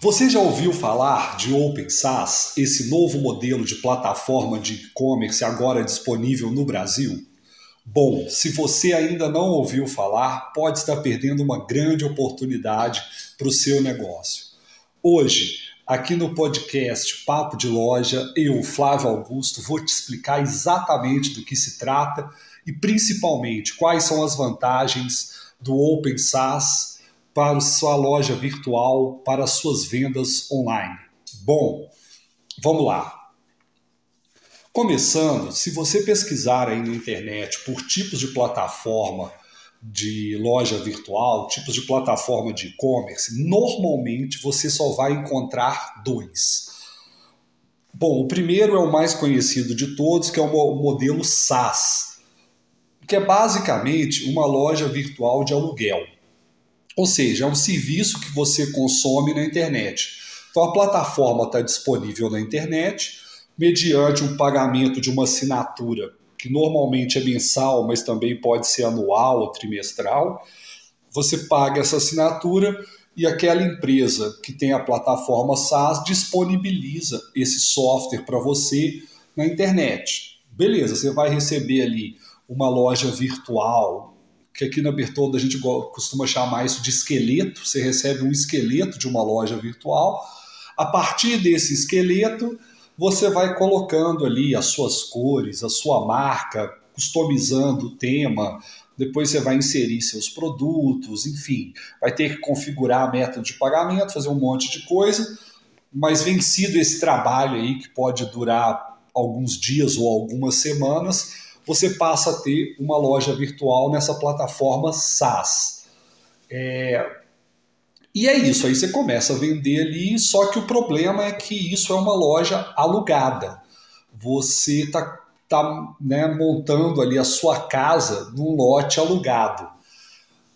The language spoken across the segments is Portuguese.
Você já ouviu falar de Open SaaS, esse novo modelo de plataforma de e-commerce agora disponível no Brasil? Bom, se você ainda não ouviu falar, pode estar perdendo uma grande oportunidade para o seu negócio. Hoje, aqui no podcast Papo de Loja, eu, Flávio Augusto, vou te explicar exatamente do que se trata e principalmente quais são as vantagens do Open SaaS para a sua loja virtual, para as suas vendas online. Bom, vamos lá. Começando, se você pesquisar aí na internet por tipos de plataforma de loja virtual, tipos de plataforma de e-commerce, normalmente você só vai encontrar dois. Bom, o primeiro é o mais conhecido de todos, que é o modelo SaaS, que é basicamente uma loja virtual de aluguel. Ou seja, é um serviço que você consome na internet. Então a plataforma está disponível na internet, mediante um pagamento de uma assinatura, que normalmente é mensal, mas também pode ser anual ou trimestral. Você paga essa assinatura e aquela empresa que tem a plataforma SaaS disponibiliza esse software para você na internet. Beleza, você vai receber ali uma loja virtual, que aqui na Bertoldo a gente costuma chamar isso de esqueleto. Você recebe um esqueleto de uma loja virtual. A partir desse esqueleto, você vai colocando ali as suas cores, a sua marca, customizando o tema, depois você vai inserir seus produtos, enfim, vai ter que configurar método de pagamento, fazer um monte de coisa, mas vencido esse trabalho aí, que pode durar alguns dias ou algumas semanas, você passa a ter uma loja virtual nessa plataforma SaaS. E é isso, aí você começa a vender ali, só que o problema é que isso é uma loja alugada. Você está montando ali a sua casa num lote alugado.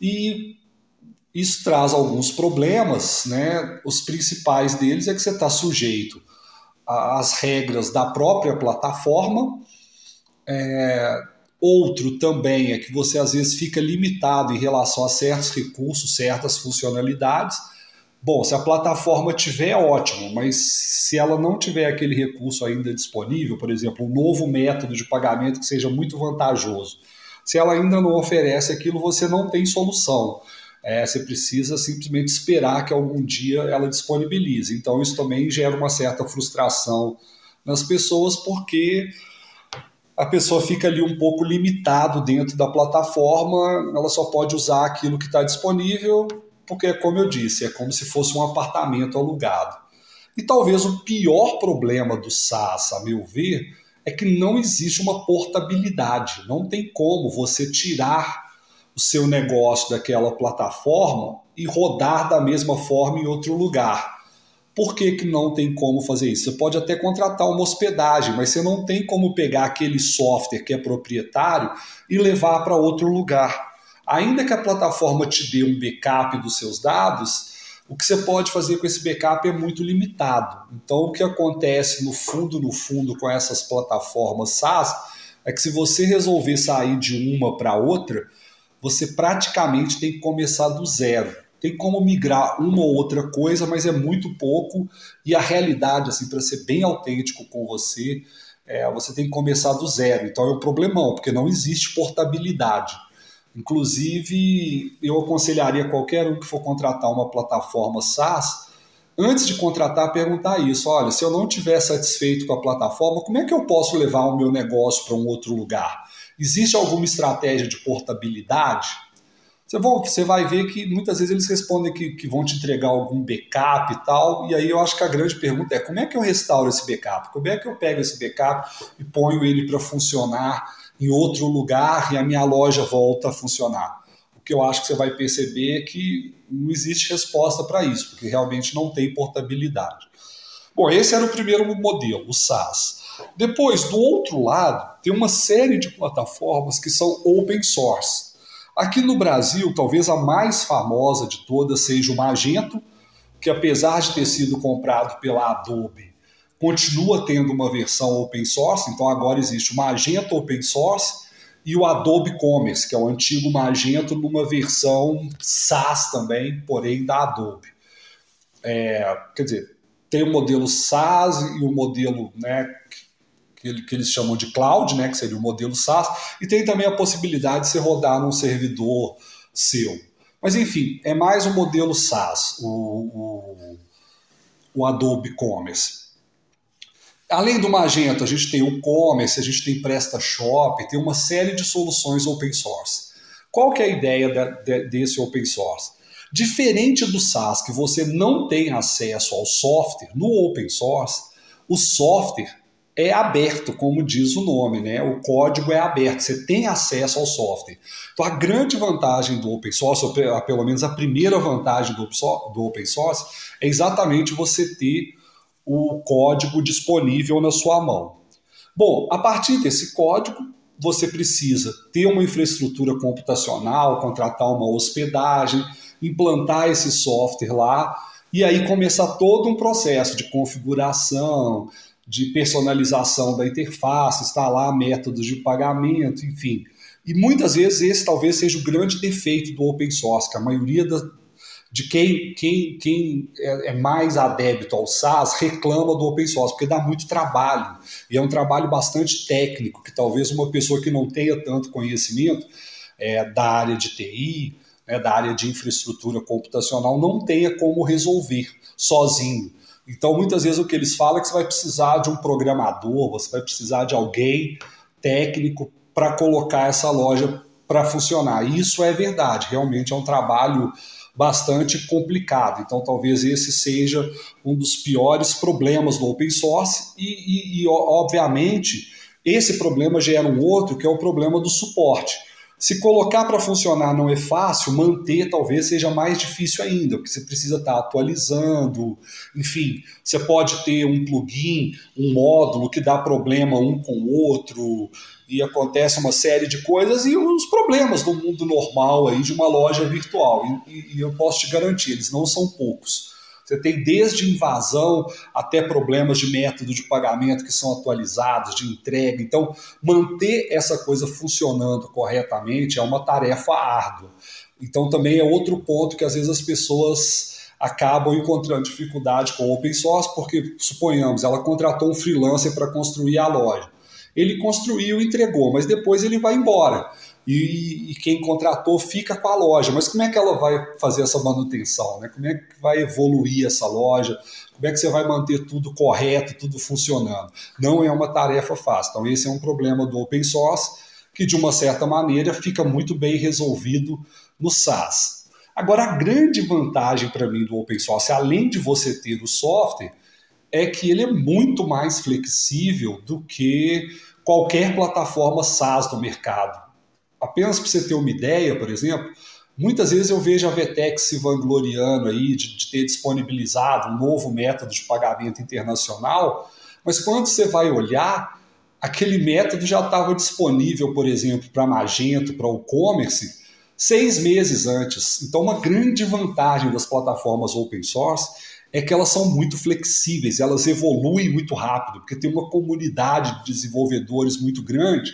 E isso traz alguns problemas, né? Os principais deles é que você está sujeito às regras da própria plataforma. Outro também é que você às vezes fica limitado em relação a certos recursos, certas funcionalidades. Bom, se a plataforma tiver, ótimo, mas se ela não tiver aquele recurso ainda disponível, por exemplo, um novo método de pagamento que seja muito vantajoso, se ela ainda não oferece aquilo, você não tem solução. Você precisa simplesmente esperar que algum dia ela disponibilize. Então isso também gera uma certa frustração nas pessoas, porque a pessoa fica ali um pouco limitado dentro da plataforma, ela só pode usar aquilo que está disponível, porque, como eu disse, é como se fosse um apartamento alugado. E talvez o pior problema do SaaS, a meu ver, é que não existe uma portabilidade. Não tem como você tirar o seu negócio daquela plataforma e rodar da mesma forma em outro lugar. Por que não tem como fazer isso? Você pode até contratar uma hospedagem, mas você não tem como pegar aquele software que é proprietário e levar para outro lugar. Ainda que a plataforma te dê um backup dos seus dados, o que você pode fazer com esse backup é muito limitado. Então, o que acontece no fundo com essas plataformas SaaS é que se você resolver sair de uma para outra, você praticamente tem que começar do zero. Tem como migrar uma ou outra coisa, mas é muito pouco. E a realidade, assim, para ser bem autêntico com você, você tem que começar do zero. Então é um problemão, porque não existe portabilidade. Inclusive, eu aconselharia qualquer um que for contratar uma plataforma SaaS, antes de contratar, perguntar isso. Olha, se eu não estiver satisfeito com a plataforma, como é que eu posso levar o meu negócio para um outro lugar? Existe alguma estratégia de portabilidade? Você vai ver que muitas vezes eles respondem que vão te entregar algum backup e tal, e aí eu acho que a grande pergunta é: como é que eu restauro esse backup? Como é que eu pego esse backup e ponho ele para funcionar em outro lugar e a minha loja volta a funcionar? O que eu acho que você vai perceber é que não existe resposta para isso, porque realmente não tem portabilidade. Bom, esse era o primeiro modelo, o SaaS. Depois, do outro lado, tem uma série de plataformas que são open source. Aqui no Brasil, talvez a mais famosa de todas seja o Magento, que apesar de ter sido comprado pela Adobe, continua tendo uma versão open source. Então agora existe o Magento Open Source e o Adobe Commerce, que é o antigo Magento numa versão SaaS também, porém da Adobe. Quer dizer, tem o modelo SaaS e o modelo, né, que eles chamam de cloud, né, que seria o modelo SaaS, e tem também a possibilidade de você rodar num servidor seu. Mas enfim, é mais um modelo SaaS, o Adobe Commerce. Além do Magento, a gente tem o Commerce, a gente tem PrestaShop, tem uma série de soluções open source. Qual que é a ideia desse open source? Diferente do SaaS, que você não tem acesso ao software, no open source, o software é aberto, como diz o nome, né? O código é aberto, você tem acesso ao software. Então, a grande vantagem do open source, ou pelo menos a primeira vantagem do open source, é exatamente você ter o código disponível na sua mão. Bom, a partir desse código, você precisa ter uma infraestrutura computacional, contratar uma hospedagem, implantar esse software lá, e aí começar todo um processo de configuração, de personalização da interface, instalar métodos de pagamento, enfim. E muitas vezes esse talvez seja o grande defeito do open source, que a maioria de quem é mais adepto ao SaaS reclama do open source, porque dá muito trabalho, e é um trabalho bastante técnico, que talvez uma pessoa que não tenha tanto conhecimento da área de TI, da área de infraestrutura computacional, não tenha como resolver sozinho. Então, muitas vezes o que eles falam é que você vai precisar de um programador, você vai precisar de alguém técnico para colocar essa loja para funcionar. E isso é verdade, realmente é um trabalho bastante complicado. Então, talvez esse seja um dos piores problemas do open source e obviamente, esse problema gera um outro, que é o problema do suporte. Se colocar para funcionar não é fácil, manter talvez seja mais difícil ainda, porque você precisa estar atualizando, enfim, você pode ter um plugin, um módulo que dá problema um com o outro, e acontece uma série de coisas, e os problemas do mundo normal aí de uma loja virtual, e eu posso te garantir, eles não são poucos. Você tem desde invasão até problemas de método de pagamento que são atualizados, de entrega. Então, manter essa coisa funcionando corretamente é uma tarefa árdua. Então, também é outro ponto que às vezes as pessoas acabam encontrando dificuldade com o open source, porque, suponhamos, ela contratou um freelancer para construir a loja. Ele construiu e entregou, mas depois ele vai embora. E quem contratou fica com a loja. Mas como é que ela vai fazer essa manutenção, né? Como é que vai evoluir essa loja? Como é que você vai manter tudo correto, tudo funcionando? Não é uma tarefa fácil. Então esse é um problema do open source que, de uma certa maneira, fica muito bem resolvido no SaaS. Agora, a grande vantagem para mim do open source, além de você ter o software, é que ele é muito mais flexível do que qualquer plataforma SaaS do mercado. Apenas para você ter uma ideia, por exemplo, muitas vezes eu vejo a Vetex se vangloriando aí de ter disponibilizado um novo método de pagamento internacional, mas quando você vai olhar, aquele método já estava disponível, por exemplo, para Magento, para o e-commerce, 6 meses antes. Então, uma grande vantagem das plataformas open source é que elas são muito flexíveis, elas evoluem muito rápido, porque tem uma comunidade de desenvolvedores muito grande,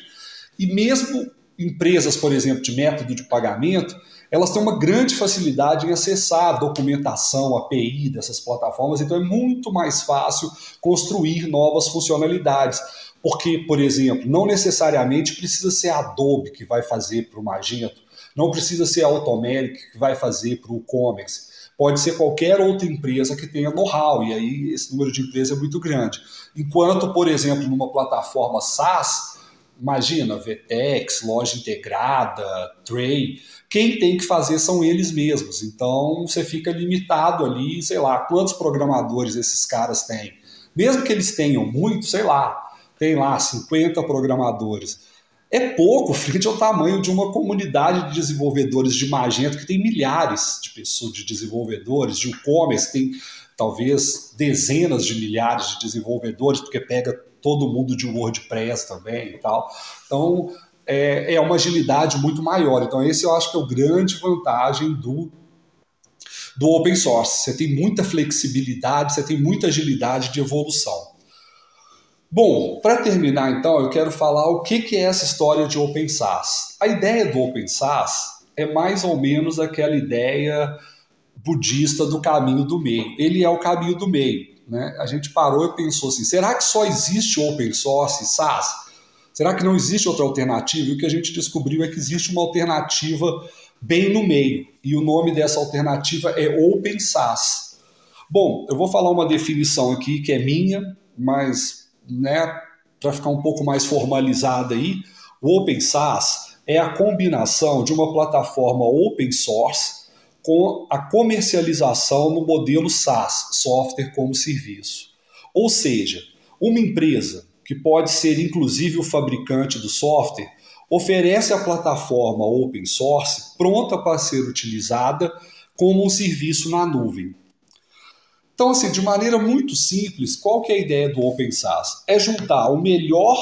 e mesmo empresas, por exemplo, de método de pagamento, elas têm uma grande facilidade em acessar a documentação, a API dessas plataformas, então é muito mais fácil construir novas funcionalidades. Porque, por exemplo, não necessariamente precisa ser a Adobe que vai fazer para o Magento, não precisa ser a Automatic que vai fazer para o e-commerce. Pode ser qualquer outra empresa que tenha know-how, e aí esse número de empresas é muito grande. Enquanto, por exemplo, numa plataforma SaaS, imagina, Vetex, Loja Integrada, Tray, quem tem que fazer são eles mesmos. Então, você fica limitado ali, sei lá, quantos programadores esses caras têm. Mesmo que eles tenham muito, sei lá, tem lá 50 programadores. É pouco frente ao tamanho de uma comunidade de desenvolvedores de Magento, que tem milhares de pessoas, de desenvolvedores, de e-commerce, tem talvez dezenas de milhares de desenvolvedores, porque pega todo mundo de WordPress também e tal. Então, é uma agilidade muito maior. Então, esse eu acho que é a grande vantagem do open source. Você tem muita flexibilidade, você tem muita agilidade de evolução. Bom, para terminar então, eu quero falar o que é essa história de Open SaaS. A ideia do Open SaaS é mais ou menos aquela ideia budista do caminho do meio. Ele é o caminho do meio, né? A gente parou e pensou assim, será que só existe Open Source e SaaS? Será que não existe outra alternativa? E o que a gente descobriu é que existe uma alternativa bem no meio. E o nome dessa alternativa é Open SaaS. Bom, eu vou falar uma definição aqui que é minha, mas, né, para ficar um pouco mais formalizada aí, o Open SaaS é a combinação de uma plataforma open source com a comercialização no modelo SaaS, software como serviço. Ou seja, uma empresa, que pode ser inclusive o fabricante do software, oferece a plataforma open source pronta para ser utilizada como um serviço na nuvem. Então, assim, de maneira muito simples, qual que é a ideia do Open SaaS? É juntar o melhor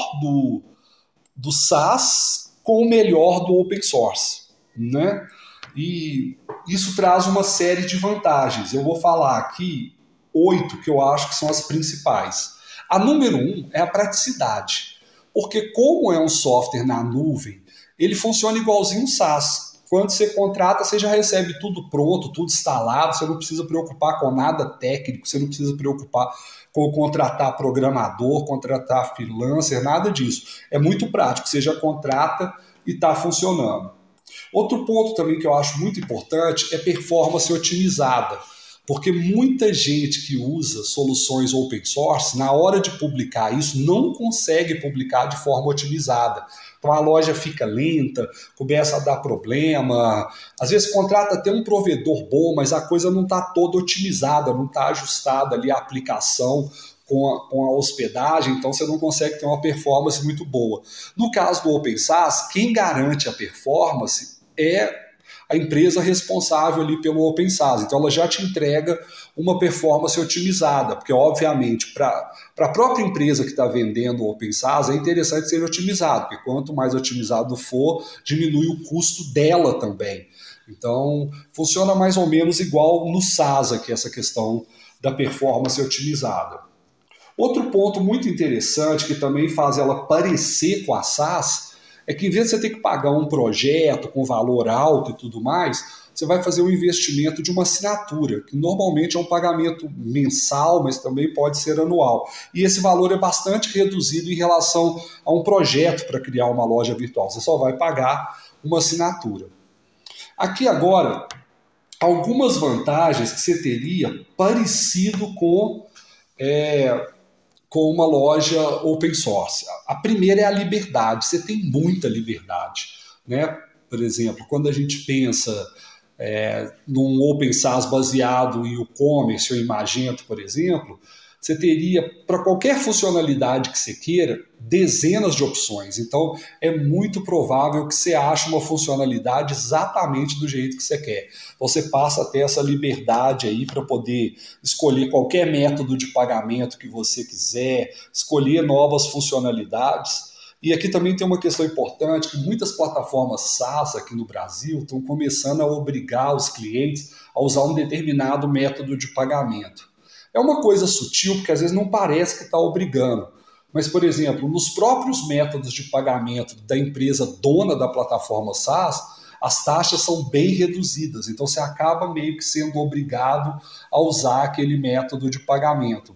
do SaaS com o melhor do Open Source, né? E isso traz uma série de vantagens. Eu vou falar aqui 8 que eu acho que são as principais. A número 1 é a praticidade, porque como é um software na nuvem, ele funciona igualzinho um SaaS. Quando você contrata, você já recebe tudo pronto, tudo instalado, você não precisa preocupar com nada técnico, você não precisa preocupar com contratar programador, contratar freelancer, nada disso. É muito prático, você já contrata e está funcionando. Outro ponto também que eu acho muito importante é performance otimizada, porque muita gente que usa soluções open source, na hora de publicar isso, não consegue publicar de forma otimizada. Então a loja fica lenta, começa a dar problema, às vezes contrata até um provedor bom, mas a coisa não está toda otimizada, não está ajustada ali a aplicação com a hospedagem, então você não consegue ter uma performance muito boa. No caso do Open SaaS, quem garante a performance é a empresa responsável ali pelo Open SaaS. Então ela já te entrega uma performance otimizada, porque obviamente para a própria empresa que está vendendo o Open SaaS é interessante ser otimizado, porque quanto mais otimizado for, diminui o custo dela também. Então funciona mais ou menos igual no SaaS aqui, essa questão da performance otimizada. Outro ponto muito interessante que também faz ela parecer com a SaaS é que em vez de você ter que pagar um projeto com valor alto e tudo mais, você vai fazer um investimento de uma assinatura, que normalmente é um pagamento mensal, mas também pode ser anual. E esse valor é bastante reduzido em relação a um projeto para criar uma loja virtual. Você só vai pagar uma assinatura. Aqui agora, algumas vantagens que você teria parecido com uma loja open source. A primeira é a liberdade, você tem muita liberdade, né? Por exemplo, quando a gente pensa num open SaaS baseado em e-commerce ou em Magento, por exemplo, você teria, para qualquer funcionalidade que você queira, dezenas de opções. Então, é muito provável que você ache uma funcionalidade exatamente do jeito que você quer. Você passa a ter essa liberdade aí para poder escolher qualquer método de pagamento que você quiser, escolher novas funcionalidades. E aqui também tem uma questão importante, que muitas plataformas SaaS aqui no Brasil estão começando a obrigar os clientes a usar um determinado método de pagamento. É uma coisa sutil, porque às vezes não parece que está obrigando. Mas, por exemplo, nos próprios métodos de pagamento da empresa dona da plataforma SaaS, as taxas são bem reduzidas. Então, você acaba meio que sendo obrigado a usar aquele método de pagamento.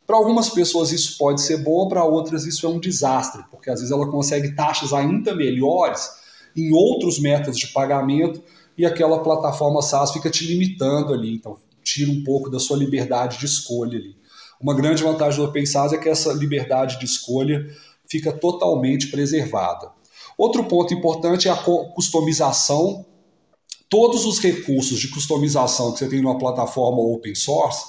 Para algumas pessoas isso pode ser bom, para outras isso é um desastre, porque às vezes ela consegue taxas ainda melhores em outros métodos de pagamento e aquela plataforma SaaS fica te limitando ali. Então, tira um pouco da sua liberdade de escolha ali. Uma grande vantagem do Open SaaS é que essa liberdade de escolha fica totalmente preservada. Outro ponto importante é a customização. Todos os recursos de customização que você tem numa plataforma open source,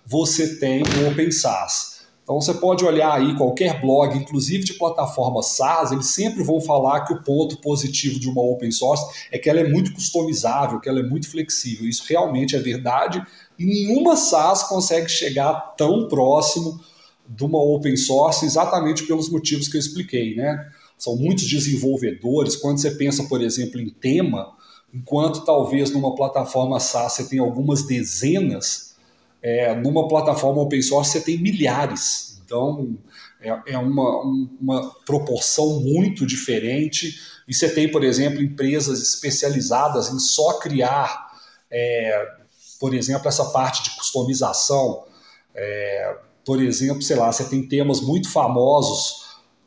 você tem no Open SaaS. Então você pode olhar aí qualquer blog, inclusive de plataforma SaaS, eles sempre vão falar que o ponto positivo de uma open source é que ela é muito customizável, que ela é muito flexível. Isso realmente é verdade e nenhuma SaaS consegue chegar tão próximo de uma open source exatamente pelos motivos que eu expliquei, né? São muitos desenvolvedores. Quando você pensa, por exemplo, em tema, enquanto talvez numa plataforma SaaS você tem algumas dezenas, numa plataforma open source você tem milhares. Então, É uma proporção muito diferente. E você tem, por exemplo, empresas especializadas em só criar, por exemplo, essa parte de customização. Por exemplo, sei lá, você tem temas muito famosos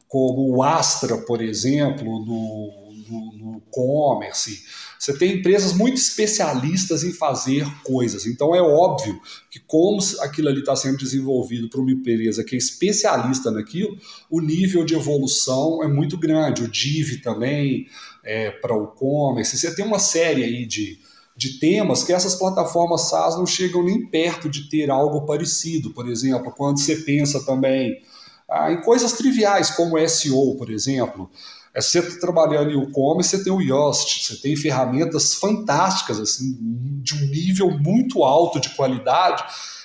como o Astra, por exemplo, no e-commerce. Você tem empresas muito especialistas em fazer coisas. Então é óbvio que como aquilo ali está sendo desenvolvido por uma empresa que é especialista naquilo, o nível de evolução é muito grande. O Divi também, para o e-commerce. Você tem uma série aí de temas que essas plataformas SaaS não chegam nem perto de ter algo parecido. Por exemplo, quando você pensa também em coisas triviais como SEO, por exemplo. Você está trabalhando em e-commerce, você tem o Yoast, você tem ferramentas fantásticas, assim, de um nível muito alto de qualidade,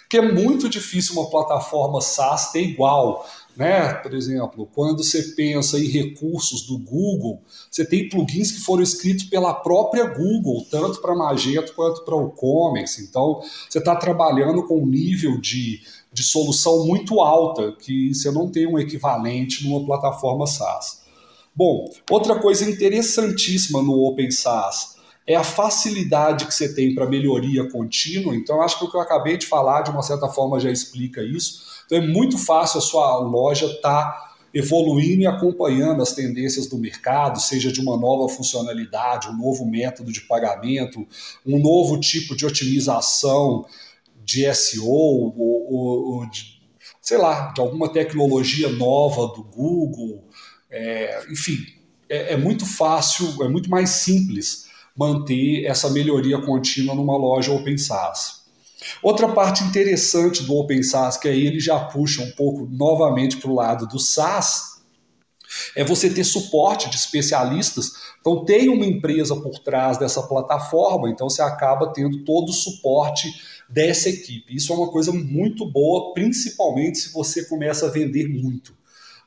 que é muito difícil uma plataforma SaaS ter igual. Né? Por exemplo, quando você pensa em recursos do Google, você tem plugins que foram escritos pela própria Google, tanto para Magento quanto para o e-commerce. Então, você está trabalhando com um nível de solução muito alta, que você não tem um equivalente numa plataforma SaaS. Bom, outra coisa interessantíssima no Open SaaS é a facilidade que você tem para melhoria contínua. Então, acho que o que eu acabei de falar, de uma certa forma, já explica isso. Então, é muito fácil a sua loja estar evoluindo e acompanhando as tendências do mercado, seja de uma nova funcionalidade, um novo método de pagamento, um novo tipo de otimização de SEO, ou sei lá, de alguma tecnologia nova do Google. Enfim, é muito fácil, é muito mais simples manter essa melhoria contínua numa loja Open SaaS. Outra parte interessante do Open SaaS, que aí ele já puxa um pouco novamente para o lado do SaaS, é você ter suporte de especialistas. Então tem uma empresa por trás dessa plataforma, então você acaba tendo todo o suporte dessa equipe. Isso é uma coisa muito boa, principalmente se você começa a vender muito.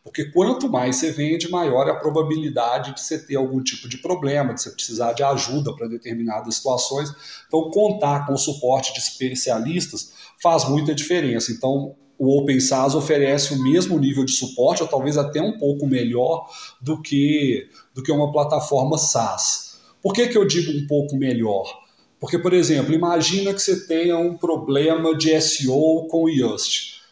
Porque quanto mais você vende, maior é a probabilidade de você ter algum tipo de problema, de você precisar de ajuda para determinadas situações. Então, contar com o suporte de especialistas faz muita diferença. Então, o Open SaaS oferece o mesmo nível de suporte, ou talvez até um pouco melhor do que uma plataforma SaaS. Por que eu digo um pouco melhor? Porque, por exemplo, imagina que você tenha um problema de SEO com o Yoast.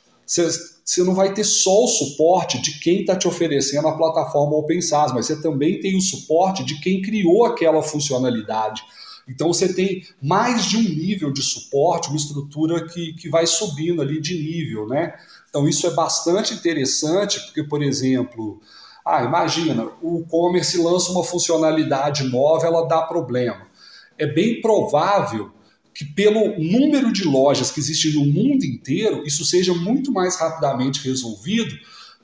Você não vai ter só o suporte de quem está te oferecendo a plataforma Open SaaS, mas você também tem o suporte de quem criou aquela funcionalidade. Então você tem mais de um nível de suporte, uma estrutura que vai subindo ali de nível, né? Então isso é bastante interessante, porque, por exemplo, imagina, o e-commerce lança uma funcionalidade nova, ela dá problema. É bem provável que pelo número de lojas que existem no mundo inteiro, isso seja muito mais rapidamente resolvido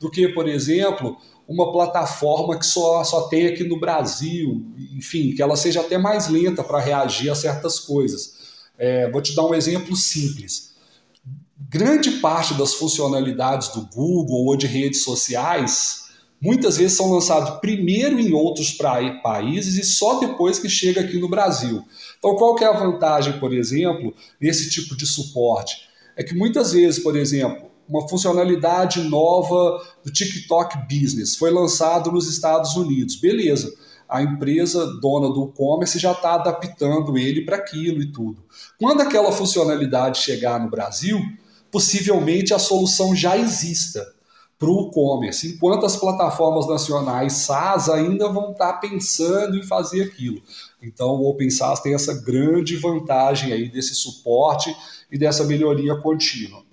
do que, por exemplo, uma plataforma que só tem aqui no Brasil, enfim, que ela seja até mais lenta para reagir a certas coisas. Vou te dar um exemplo simples. Grande parte das funcionalidades do Google ou de redes sociais muitas vezes são lançados primeiro em outros países e só depois que chega aqui no Brasil. Então, qual que é a vantagem, por exemplo, nesse tipo de suporte? É que muitas vezes, por exemplo, uma funcionalidade nova do TikTok Business foi lançado nos Estados Unidos. Beleza, a empresa dona do e-commerce já está adaptando ele para aquilo e tudo. Quando aquela funcionalidade chegar no Brasil, possivelmente a solução já exista para o e-commerce, enquanto as plataformas nacionais SaaS ainda vão estar pensando em fazer aquilo. Então o Open SaaS tem essa grande vantagem aí desse suporte e dessa melhoria contínua.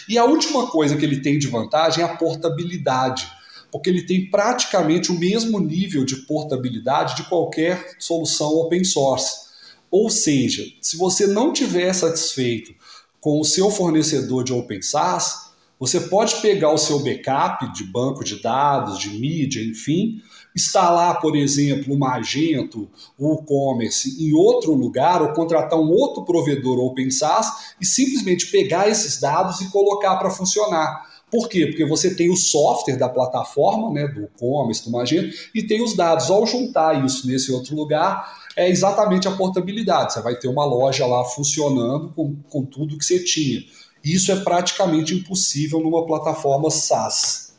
E a última coisa que ele tem de vantagem é a portabilidade, porque ele tem praticamente o mesmo nível de portabilidade de qualquer solução open source. Ou seja, se você não estiver satisfeito com o seu fornecedor de Open SaaS, você pode pegar o seu backup de banco de dados, de mídia, enfim, instalar, por exemplo, o Magento, o e-commerce em outro lugar ou contratar um outro provedor Open SaaS e simplesmente pegar esses dados e colocar para funcionar. Por quê? Porque você tem o software da plataforma, né, do e-commerce, do Magento, e tem os dados. Ao juntar isso nesse outro lugar, é exatamente a portabilidade. Você vai ter uma loja lá funcionando com tudo que você tinha. Isso é praticamente impossível numa plataforma SaaS.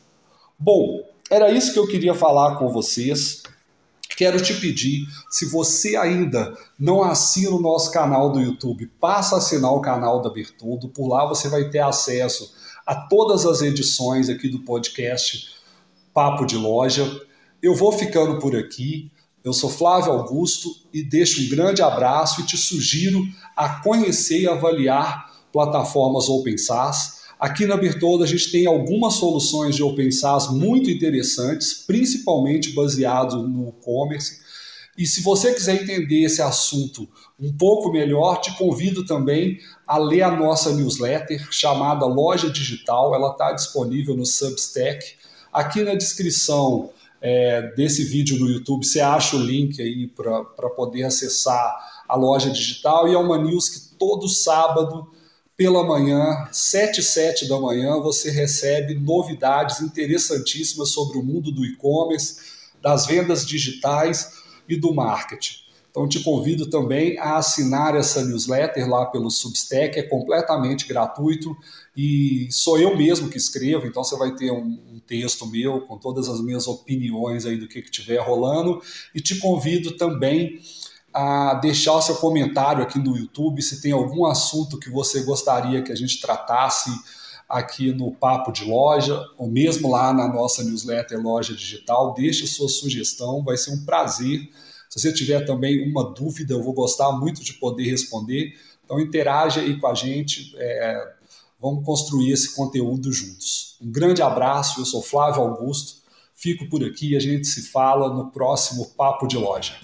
Bom, era isso que eu queria falar com vocês. Quero te pedir, se você ainda não assina o nosso canal do YouTube, passa a assinar o canal da Bertoldo. Por lá você vai ter acesso a todas as edições aqui do podcast Papo de Loja. Eu vou ficando por aqui. Eu sou Flávio Augusto e deixo um grande abraço e te sugiro a conhecer e avaliar plataformas Open SaaS. Aqui na Bertoldo a gente tem algumas soluções de Open SaaS muito interessantes, principalmente baseado no e-commerce. E se você quiser entender esse assunto um pouco melhor, te convido também a ler a nossa newsletter chamada Loja Digital. Ela está disponível no Substack. Aqui na descrição desse vídeo no YouTube você acha o link aí para poder acessar a Loja Digital. E é uma news que todo sábado pela manhã, 7h07 da manhã, você recebe novidades interessantíssimas sobre o mundo do e-commerce, das vendas digitais e do marketing. Então te convido também a assinar essa newsletter lá pelo Substack, é completamente gratuito e sou eu mesmo que escrevo, então você vai ter um texto meu com todas as minhas opiniões aí do que estiver rolando, e te convido também a deixar o seu comentário aqui no YouTube, se tem algum assunto que você gostaria que a gente tratasse aqui no Papo de Loja, ou mesmo lá na nossa newsletter Loja Digital. Deixe sua sugestão, vai ser um prazer. Se você tiver também uma dúvida, eu vou gostar muito de poder responder. Então interaja aí com a gente, vamos construir esse conteúdo juntos. Um grande abraço, eu sou Flávio Augusto, fico por aqui e a gente se fala no próximo Papo de Loja.